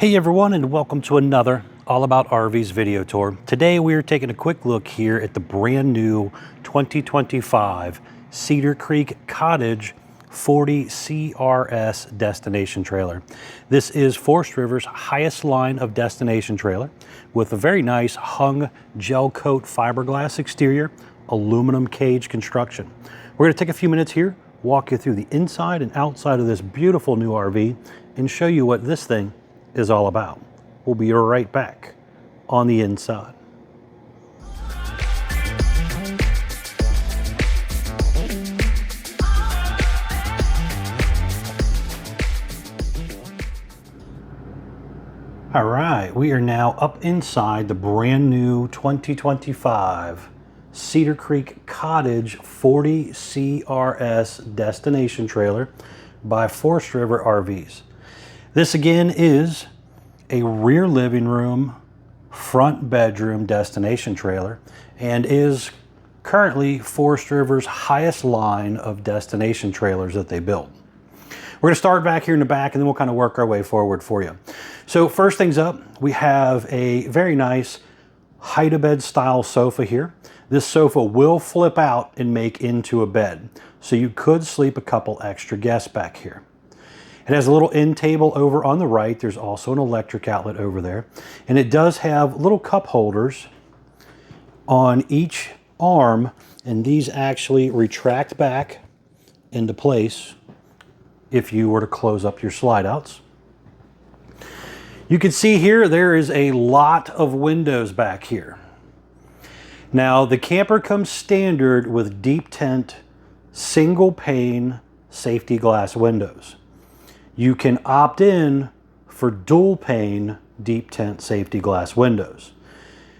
Hey everyone, and welcome to another All About RVs video tour. Today we are taking a quick look here at the brand new 2025 Cedar Creek Cottage 40CRS destination trailer. This is Forestriver's highest line of destination trailer with a very nice hung gel coat fiberglass exterior, aluminum cage construction. We're going to take a few minutes here, walk you through the inside and outside of this beautiful new RV and show you what this thing is all about. We'll be right back on the inside. All right, we are now up inside the brand new 2025 Cedar Creek Cottage 40CRS destination trailer by Forestriver RVs. This again is a rear living room, front bedroom destination trailer and is currently Forestriver's highest line of destination trailers that they build. We're going to start back here in the back and then we'll kind of work our way forward for you. So first things up, we have a very nice hide-a-bed style sofa here. This sofa will flip out and make into a bed, so you could sleep a couple extra guests back here. It has a little end table over on the right. There's also an electric outlet over there. And it does have little cup holders on each arm, and these actually retract back into place if you were to close up your slide outs. You can see here there is a lot of windows back here. Now the camper comes standard with deep tint, single pane safety glass windows. You can opt in for dual pane deep tint safety glass windows.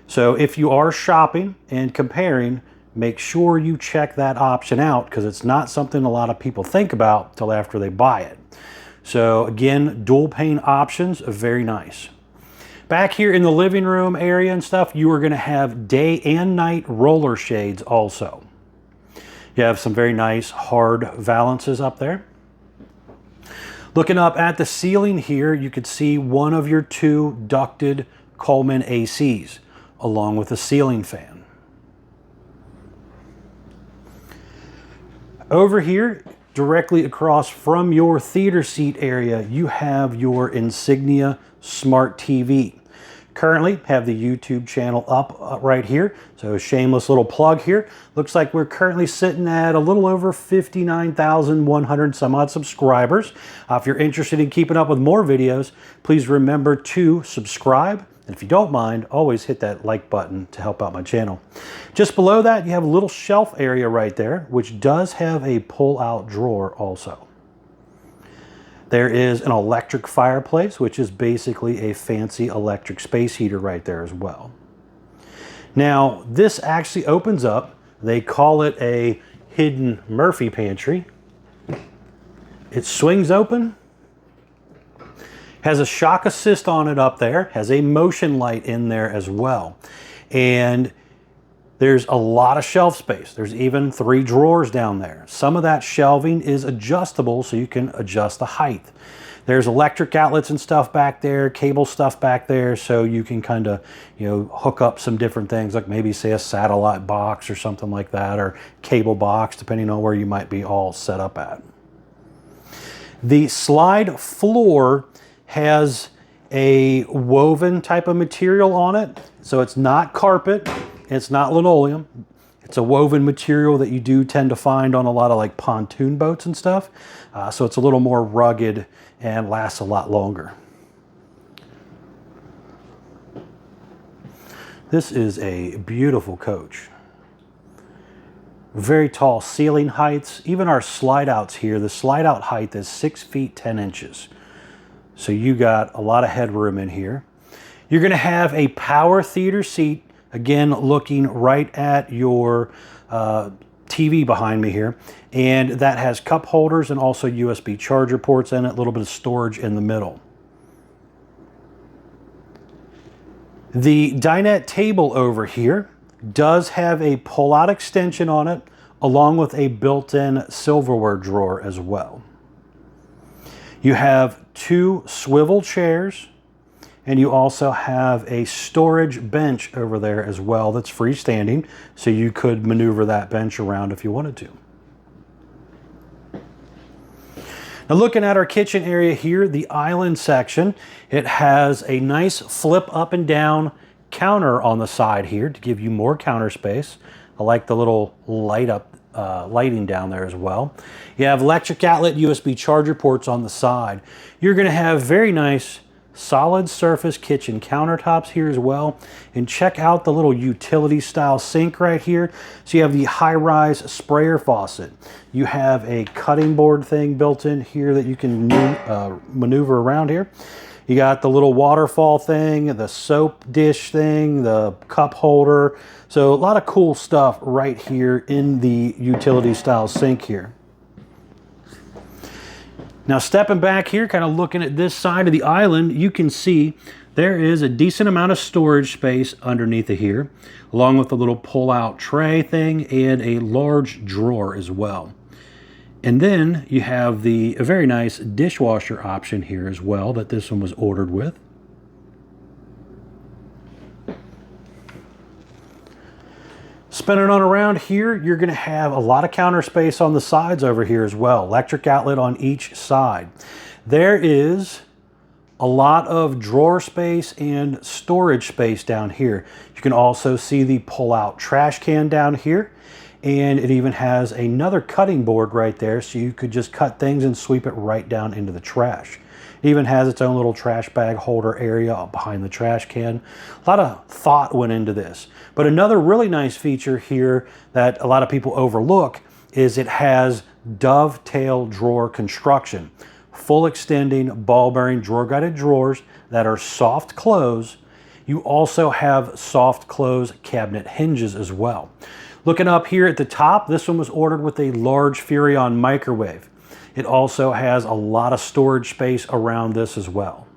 So if you are shopping and comparing, make sure you check that option out because it's not something a lot of people think about till after they buy it. So again, dual pane options are very nice. Back here in the living room area and stuff, you are going to have day and night roller shades also. You have some very nice hard valances up there. Looking up at the ceiling here, you could see one of your two ducted Coleman ACs along with a ceiling fan. Over here, directly across from your theater seat area, you have your Insignia Smart TV. Currently have the YouTube channel up right here, so a shameless little plug here. Looks like we're currently sitting at a little over 59,100 some odd subscribers. If you're interested in keeping up with more videos, please remember to subscribe. And if you don't mind, always hit that like button to help out my channel. Just below that, you have a little shelf area right there, which does have a pull-out drawer also. There is an electric fireplace, which is basically a fancy electric space heater right there as well. Now, this actually opens up. They call it a hidden Murphy pantry. It swings open. Has a shock assist on it up there. Has a motion light in there as well. And there's a lot of shelf space. There's even 3 drawers down there. Some of that shelving is adjustable so you can adjust the height. There's electric outlets and stuff back there, cable stuff back there, so you can kind of, hook up some different things, like maybe say a satellite box or something like that, or cable box, depending on where you might be all set up at. The slide floor has a woven type of material on it, so it's not carpet. It's not linoleum. It's a woven material that you do tend to find on a lot of like pontoon boats and stuff. So it's a little more rugged and lasts a lot longer. This is a beautiful coach. Very tall ceiling heights. Even our slide outs here, the slide out height is 6 feet 10 inches. So you got a lot of headroom in here. You're going to have a power theater seat. Again, looking right at your TV behind me here. And that has cup holders and also USB charger ports in it, a little bit of storage in the middle. The dinette table over here does have a pull-out extension on it, along with a built-in silverware drawer as well. You have 2 swivel chairs And you also have a storage bench over there as well that's freestanding, so you could maneuver that bench around if you wanted to. Now looking at our kitchen area here, the island section, it has a nice flip up and down counter on the side here to give you more counter space. I like the little lighting down there as well. You have electric outlet USB charger ports on the side. You're going to have very nice solid surface kitchen countertops here as well. And check out the little utility style sink right here. So you have the high-rise sprayer faucet. You have a cutting board thing built in here that you can maneuver around here. You got the little waterfall thing, the soap dish thing, the cup holder. So a lot of cool stuff right here in the utility style sink here. Now stepping back here, kind of looking at this side of the island, you can see there is a decent amount of storage space underneath of here, along with a little pull-out tray thing and a large drawer as well. And then you have a very nice dishwasher option here as well that this one was ordered with. Spinning on around here, you're going to have a lot of counter space on the sides over here as well. Electric outlet on each side. There is a lot of drawer space and storage space down here. You can also see the pull-out trash can down here. And it even has another cutting board right there, so you could just cut things and sweep it right down into the trash. It even has its own little trash bag holder area behind the trash can. A lot of thought went into this. But another really nice feature here that a lot of people overlook is it has dovetail drawer construction. Full extending ball bearing drawer guided drawers that are soft close. You also have soft close cabinet hinges as well. Looking up here at the top, this one was ordered with a large Furrion microwave. It also has a lot of storage space around this as well.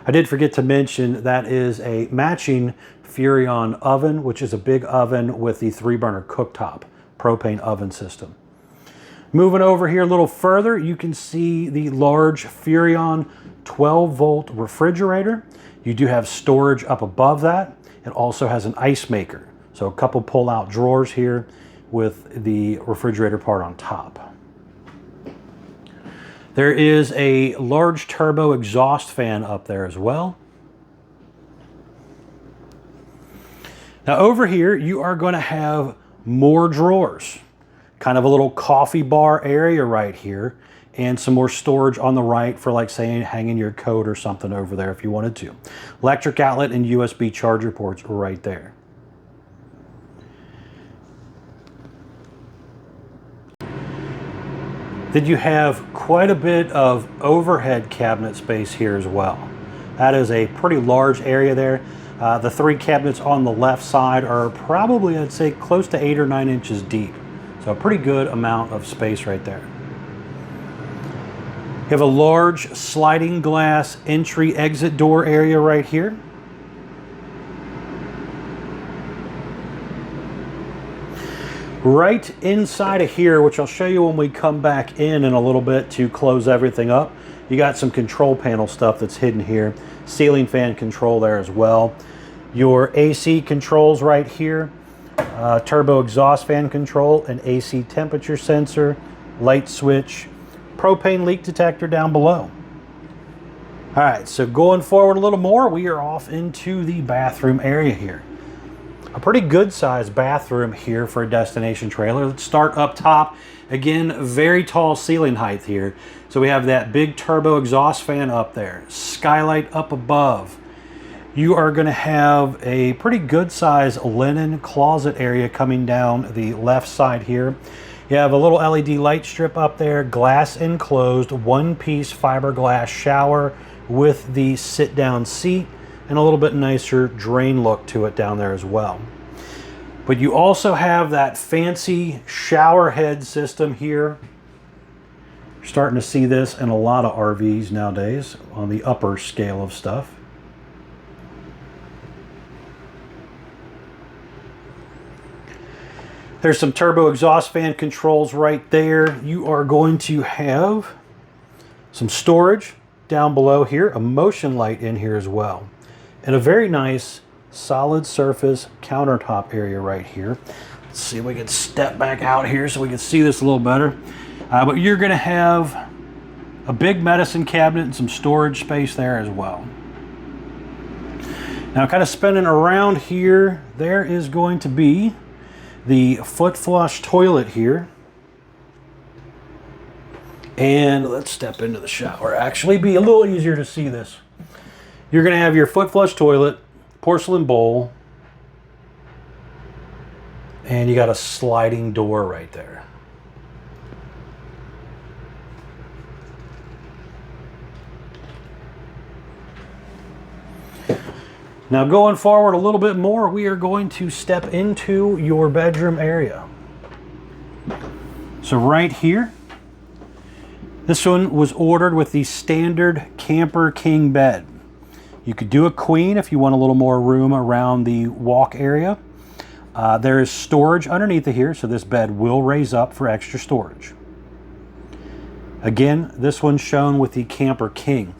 I did forget to mention that is a matching Furrion oven, which is a big oven with the 3-burner cooktop propane oven system. Moving over here a little further, you can see the large Furrion 12-volt refrigerator. You do have storage up above that. It also has an ice maker. So a couple pull-out drawers here with the refrigerator part on top. There is a large turbo exhaust fan up there as well. Now over here, you are going to have more drawers. Kind of a little coffee bar area right here. And some more storage on the right for, like, say, hanging your coat or something over there if you wanted to. Electric outlet and USB charger ports right there. Then you have quite a bit of overhead cabinet space here as well. That is a pretty large area there. The 3 cabinets on the left side are probably, I'd say, close to 8 or 9 inches deep. So a pretty good amount of space right there. You have a large sliding glass entry-exit door area right here. Right inside of here, which I'll show you when we come back in a little bit to close everything up, you got some control panel stuff that's hidden here. Ceiling fan control there as well. Your AC controls right here. Turbo exhaust fan control, an AC temperature sensor, light switch, propane leak detector down below. All right, so going forward a little more, we are off into the bathroom area here. A pretty good sized bathroom here for a destination trailer. Let's start up top. Again, very tall ceiling height here. So we have that big turbo exhaust fan up there, skylight up above. You are going to have a pretty good sized linen closet area coming down the left side here. You have a little LED light strip up there, glass enclosed, one-piece fiberglass shower with the sit-down seat, and a little bit nicer drain look to it down there as well. But you also have that fancy shower head system here. You're starting to see this in a lot of RVs nowadays on the upper scale of stuff. There's some turbo exhaust fan controls right there. You are going to have some storage down below here, a motion light in here as well. And a very nice solid surface countertop area right here. Let's see if we can step back out here so we can see this a little better. But you're going to have a big medicine cabinet and some storage space there as well. Now, kind of spinning around here, there is going to be the foot flush toilet here. And let's step into the shower. Actually, be a little easier to see this. You're going to have your foot flush toilet, porcelain bowl, and you got a sliding door right there. Now, going forward a little bit more, we are going to step into your bedroom area. So right here, this one was ordered with the standard camper king bed. You could do a queen if you want a little more room around the walk area. There is storage underneath of here, so this bed will raise up for extra storage. Again, this one's shown with the camper king.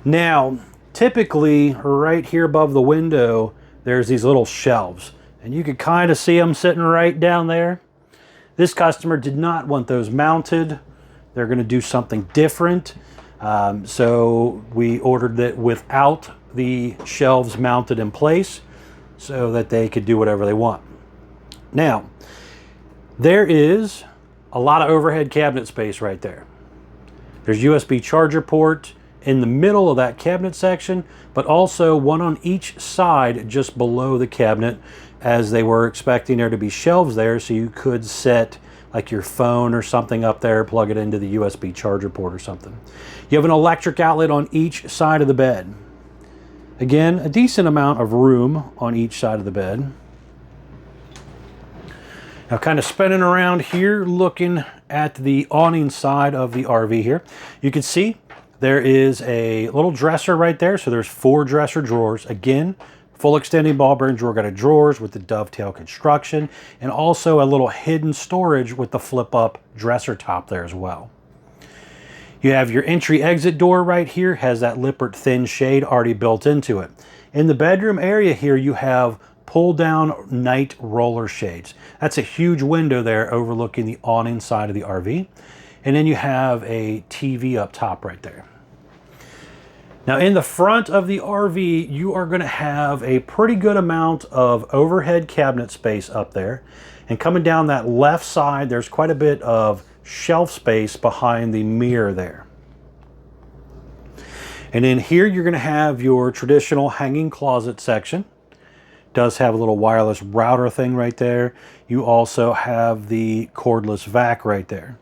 Now, typically, right here above the window, there's these little shelves, and you could kind of see them sitting right down there. This customer did not want those mounted. They're going to do something different. So we ordered it without the shelves mounted in place so that they could do whatever they want. Now, there is a lot of overhead cabinet space right there. There's USB charger port in the middle of that cabinet section, but also one on each side just below the cabinet, as they were expecting there to be shelves there so you could set like your phone or something up there, plug it into the USB charger port or something. You have an electric outlet on each side of the bed. Again, a decent amount of room on each side of the bed. Now, kind of spinning around here, looking at the awning side of the RV here, you can see there is a little dresser right there. So there's 4 dresser drawers. Again, full extending ball bearing drawer, got a drawers with the dovetail construction, and also a little hidden storage with the flip up dresser top there as well. You have your entry exit door right here, has that Lippert thin shade already built into it. In the bedroom area here, you have pull down night roller shades. That's a huge window there overlooking the awning side of the RV. And then you have a TV up top right there. Now, in the front of the RV, you are going to have a pretty good amount of overhead cabinet space up there. And coming down that left side, there's quite a bit of shelf space behind the mirror there. And in here, you're going to have your traditional hanging closet section. Does have a little wireless router thing right there. You also have the cordless vac right there.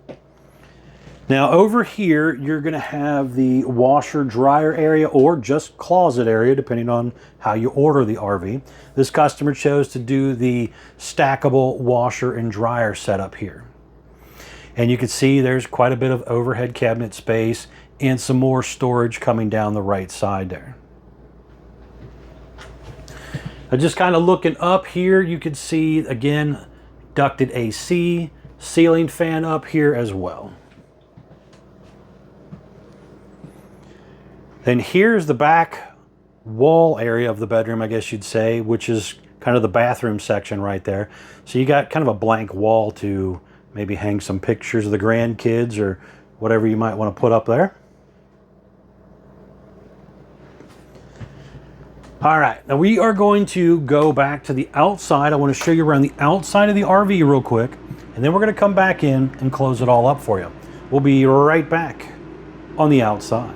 Now, over here, you're going to have the washer dryer area or just closet area, depending on how you order the RV. This customer chose to do the stackable washer and dryer setup here. And you can see there's quite a bit of overhead cabinet space and some more storage coming down the right side there. Now, just kind of looking up here, you can see, again, ducted AC, ceiling fan up here as well. Then here's the back wall area of the bedroom, I guess you'd say, which is kind of the bathroom section right there. So you got kind of a blank wall to maybe hang some pictures of the grandkids or whatever you might want to put up there. All right, now we are going to go back to the outside. I want to show you around the outside of the RV real quick, and then we're going to come back in and close it all up for you. We'll be right back on the outside.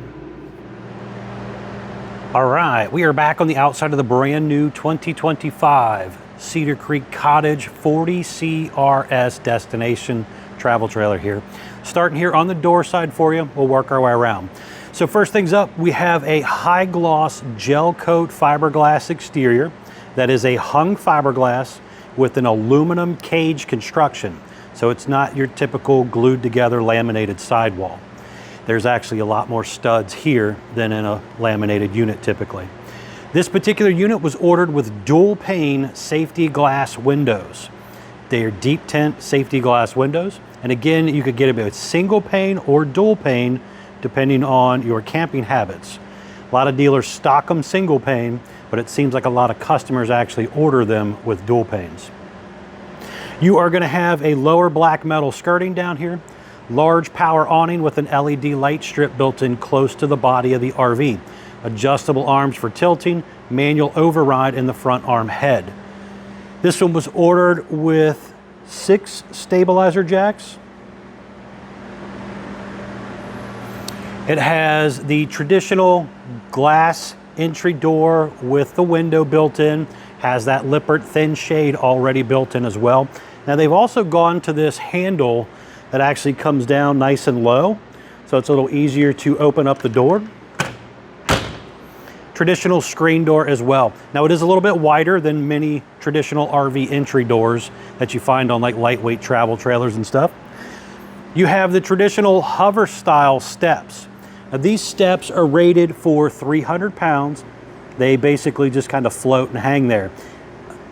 All right, we are back on the outside of the brand new 2025 Cedar Creek Cottage 40CRS destination travel trailer here. Starting here on the door side for you, we'll work our way around. So first things up, we have a high gloss gel coat fiberglass exterior that is a hung fiberglass with an aluminum cage construction. So it's not your typical glued together laminated sidewall. There's actually a lot more studs here than in a laminated unit typically. This particular unit was ordered with dual pane safety glass windows. They are deep tint safety glass windows. And again, you could get it with single pane or dual pane depending on your camping habits. A lot of dealers stock them single pane, but it seems like a lot of customers actually order them with dual panes. You are going to have a lower black metal skirting down here, large power awning with an LED light strip built in close to the body of the RV, adjustable arms for tilting, manual override in the front arm head. This one was ordered with 6 stabilizer jacks. It has the traditional glass entry door with the window built in, has that Lippert thin shade already built in as well. Now they've also gone to this handle that actually comes down nice and low, so it's a little easier to open up the door. Traditional screen door as well. Now it is a little bit wider than many traditional RV entry doors that you find on like lightweight travel trailers and stuff. You have the traditional hover style steps. Now these steps are rated for 300 pounds. They basically just kind of float and hang there.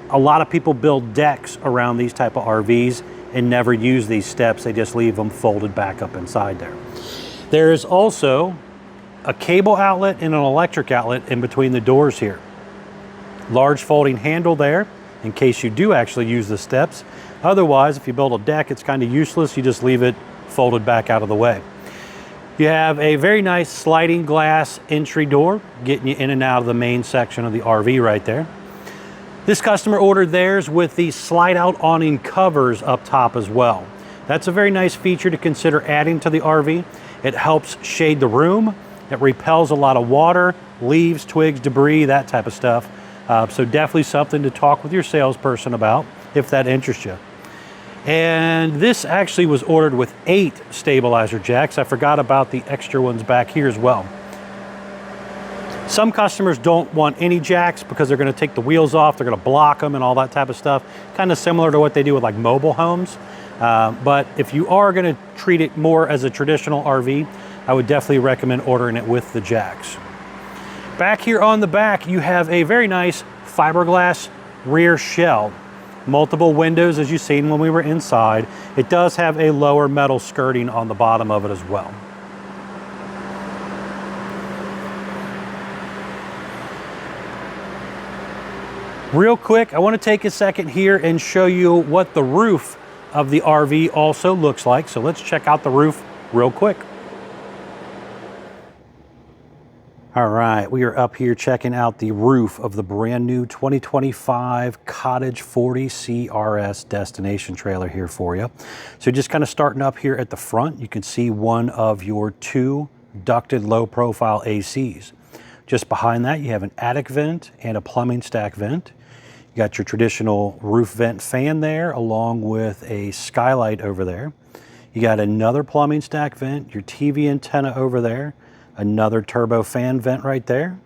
A lot of people build decks around these type of RVs and never use these steps. They just leave them folded back up inside there. There is also a cable outlet and an electric outlet in between the doors here. Large folding handle there in case you do actually use the steps. Otherwise, if you build a deck, it's kind of useless. You just leave it folded back out of the way. You have a very nice sliding glass entry door, getting you in and out of the main section of the RV right there. This customer ordered theirs with the slide out awning covers up top as well. That's a very nice feature to consider adding to the RV. It helps shade the room. It repels a lot of water, leaves, twigs, debris, that type of stuff. So definitely something to talk with your salesperson about if that interests you. And this actually was ordered with 8 stabilizer jacks. I forgot about the extra ones back here as well. Some customers don't want any jacks because they're going to take the wheels off, they're going to block them and all that type of stuff. Kind of similar to what they do with like mobile homes. But if you are going to treat it more as a traditional RV, I would definitely recommend ordering it with the jacks. Back here on the back, you have a very nice fiberglass rear shell. Multiple windows as you've seen when we were inside. It does have a lower metal skirting on the bottom of it as well. Real quick, I want to take a second here and show you what the roof of the RV also looks like. So let's check out the roof real quick. All right, we are up here checking out the roof of the brand new 2025 Cottage 40CRS destination trailer here for you. So just kind of starting up here at the front, you can see one of your 2 ducted low profile ACs. Just behind that, you have an attic vent and a plumbing stack vent. You got your traditional roof vent fan there, along with a skylight over there. You got another plumbing stack vent, your TV antenna over there, another turbo fan vent right there.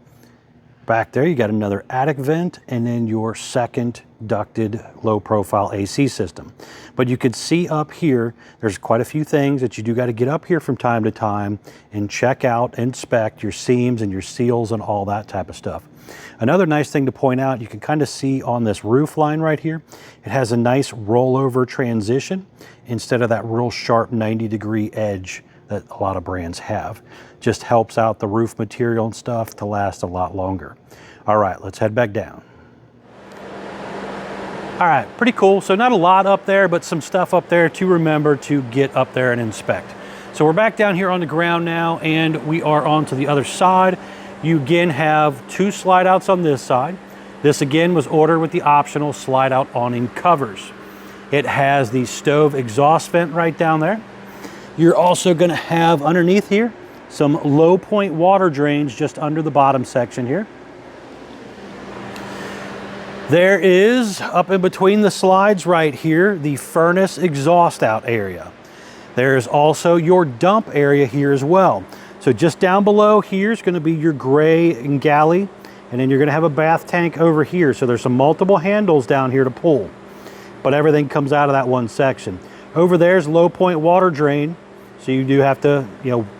Back there, you got another attic vent, and then your second ducted low profile AC system. But you could see up here, there's quite a few things that you do got to get up here from time to time and check out, inspect your seams and your seals and all that type of stuff. Another nice thing to point out, you can kind of see on this roof line right here, it has a nice rollover transition instead of that real sharp 90-degree edge that a lot of brands have. Just helps out the roof material and stuff to last a lot longer. All right, let's head back down. All right, pretty cool. So not a lot up there, but some stuff up there to remember to get up there and inspect. So we're back down here on the ground now, and we are on to the other side. You again have 2 slide outs on this side. This again was ordered with the optional slide out awning covers. It has the stove exhaust vent right down there. You're also going to have underneath here some low point water drains just under the bottom section here. There is, up in between the slides right here, the furnace exhaust out area. There's also your dump area here as well. So just down below here is going to be your gray and galley, and then you're going to have a bath tank over here. So there's some multiple handles down here to pull, but everything comes out of that one section. Over there's low point water drain. So you do have to,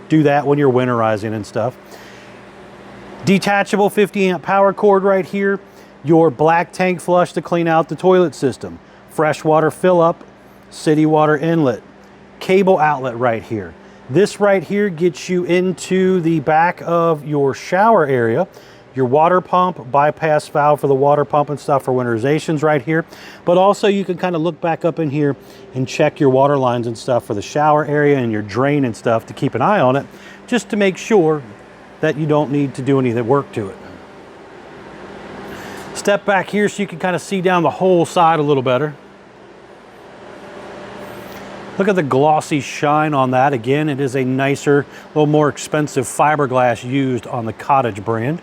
do that when you're winterizing and stuff. Detachable 50 amp power cord right here. Your black tank flush to clean out the toilet system. Freshwater fill up, city water inlet. Cable outlet right here. This right here gets you into the back of your shower area. Your water pump, bypass valve for the water pump and stuff for winterization's right here. But also you can kind of look back up in here and check your water lines and stuff for the shower area and your drain and stuff to keep an eye on it, just to make sure that you don't need to do any work to it. Step back here so you can kind of see down the whole side a little better. Look at the glossy shine on that. Again, it is a nicer, a little more expensive fiberglass used on the Cottage brand.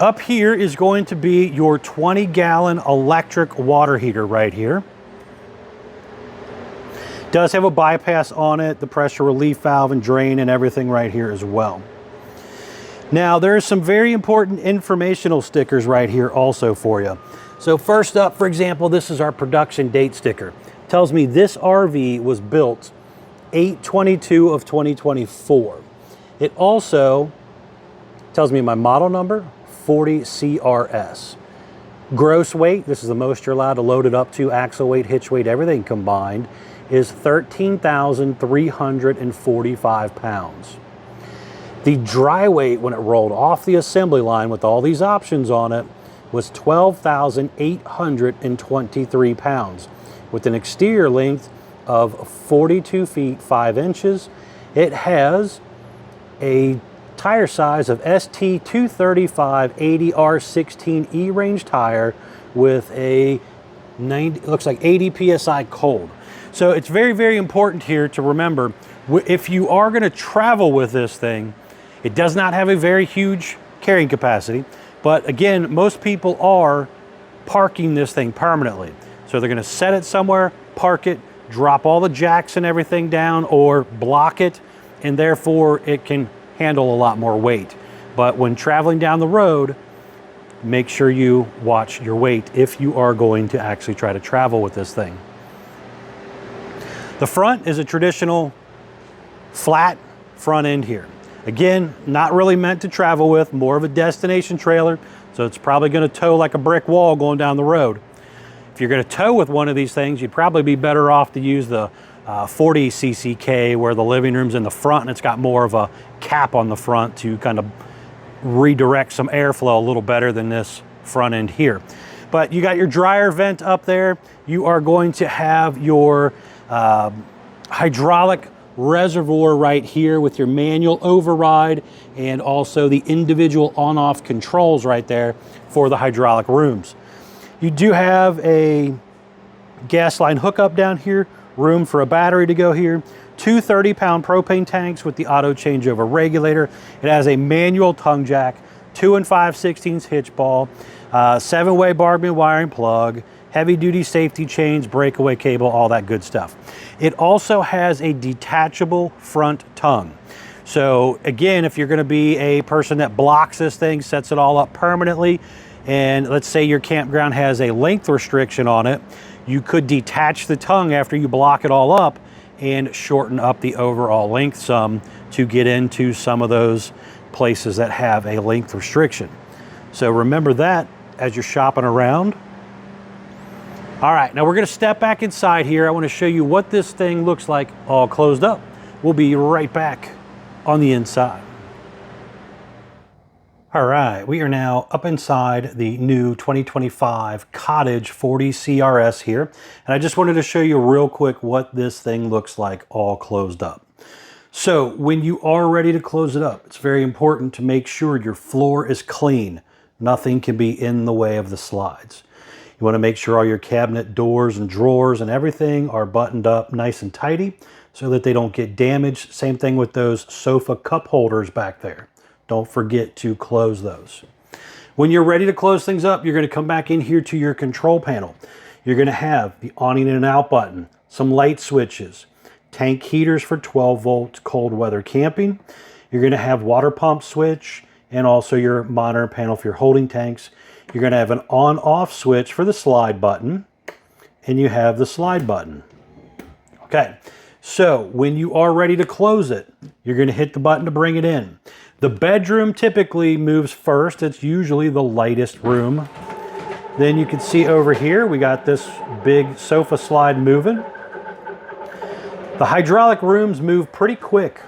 Up here is going to be your 20-gallon electric water heater right here. Does have a bypass on it, the pressure relief valve and drain and everything right here as well. Now, there's some very important informational stickers right here also for you. So first up, for example, this is our production date sticker. Tells me this RV was built 8/22 of 2024. It also tells me my model number, 40CRS. Gross weight, this is the most you're allowed to load it up to, axle weight, hitch weight, everything combined, is 13,345 pounds. The dry weight when it rolled off the assembly line with all these options on it was 12,823 pounds. With an exterior length of 42 feet 5 inches. It has a tire size of ST 235 80R16 E-range tire with a 90, looks like 80 PSI cold. So it's very, very important here to remember, if you are going to travel with this thing, it does not have a very huge carrying capacity, but again, most people are parking this thing permanently. So they're going to set it somewhere, park it, drop all the jacks and everything down, or block it, and therefore it can handle a lot more weight. But when traveling down the road, make sure you watch your weight if you are going to actually try to travel with this thing. The front is a traditional flat front end here. Again, not really meant to travel with, more of a destination trailer, so it's probably going to tow like a brick wall going down the road. If you're going to tow with one of these things, you'd probably be better off to use the 40CCK, where the living room's in the front and it's got more of a cap on the front to kind of redirect some airflow a little better than this front end here. But you got your dryer vent up there. You are going to have your hydraulic reservoir right here with your manual override, and also the individual on-off controls right there for the hydraulic rooms. You do have a gas line hookup down here, room for a battery to go here, two 30-pound propane tanks with the auto changeover regulator. It has a manual tongue jack, 2 5/16 hitch ball, 7-way barbed wiring plug, heavy-duty safety chains, breakaway cable, all that good stuff. It also has a detachable front tongue. So again, if you're going to be a person that blocks this thing, sets it all up permanently, and let's say your campground has a length restriction on it, you could detach the tongue after you block it all up and shorten up the overall length some to get into some of those places that have a length restriction. So remember that as you're shopping around. All right, now we're going to step back inside here. I want to show you what this thing looks like all closed up. We'll be right back on the inside. All right, we are now up inside the new 2025 Cottage 40CRS here. And I just wanted to show you real quick what this thing looks like all closed up. So when you are ready to close it up, it's very important to make sure your floor is clean. Nothing can be in the way of the slides. You want to make sure all your cabinet doors and drawers and everything are buttoned up nice and tidy so that they don't get damaged. Same thing with those sofa cup holders back there. Don't forget to close those. When you're ready to close things up, you're going to come back in here to your control panel. You're going to have the on in and out button, some light switches, tank heaters for 12-volt cold weather camping. You're going to have water pump switch and also your monitor panel for your holding tanks. You're going to have an on-off switch for the slide button, and you have the slide button. Okay, so when you are ready to close it, you're going to hit the button to bring it in. The bedroom typically moves first. It's usually the lightest room. Then you can see over here, we got this big sofa slide moving. The hydraulic rooms move pretty quick.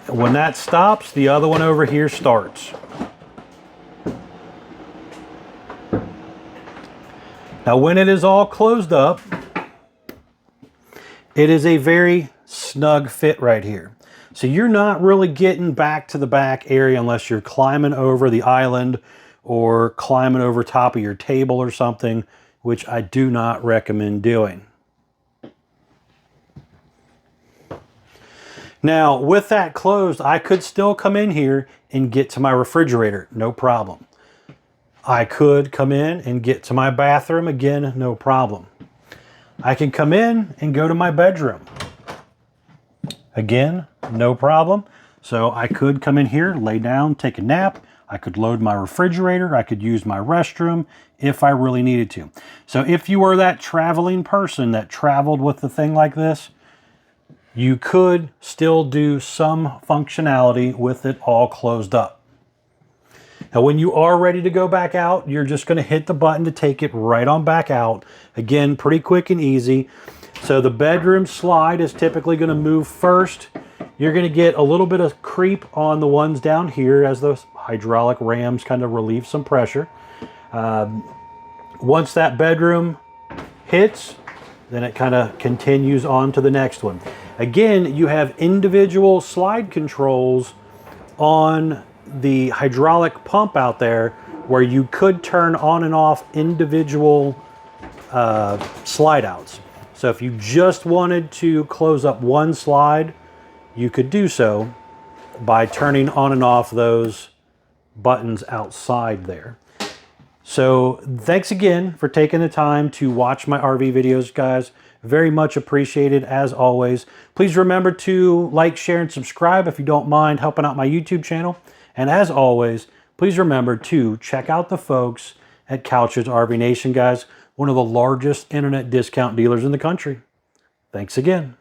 When that stops, the other one over here starts. Now, when it is all closed up, it is a very snug fit right here. So you're not really getting back to the back area unless you're climbing over the island or climbing over top of your table or something, which I do not recommend doing. Now, with that closed, I could still come in here and get to my refrigerator, no problem. I could come in and get to my bathroom, again, no problem. I can come in and go to my bedroom. Again, no problem. So I could come in here, lay down, take a nap. I could load my refrigerator. I could use my restroom if I really needed to. So if you were that traveling person that traveled with a thing like this, you could still do some functionality with it all closed up. Now, when you are ready to go back out, you're just going to hit the button to take it right on back out. Again, pretty quick and easy. So the bedroom slide is typically going to move first. You're going to get a little bit of creep on the ones down here as those hydraulic rams kind of relieve some pressure. Once that bedroom hits, then it kind of continues on to the next one. Again, you have individual slide controls on the hydraulic pump out there where you could turn on and off individual slide outs. So if you just wanted to close up one slide, you could do so by turning on and off those buttons outside there. So thanks again for taking the time to watch my RV videos, guys. Very much appreciated as always. Please remember to like, share, and subscribe if you don't mind helping out my YouTube channel. And as always, please remember to check out the folks at Cottage RV Nation, guys. One of the largest internet discount dealers in the country. Thanks again.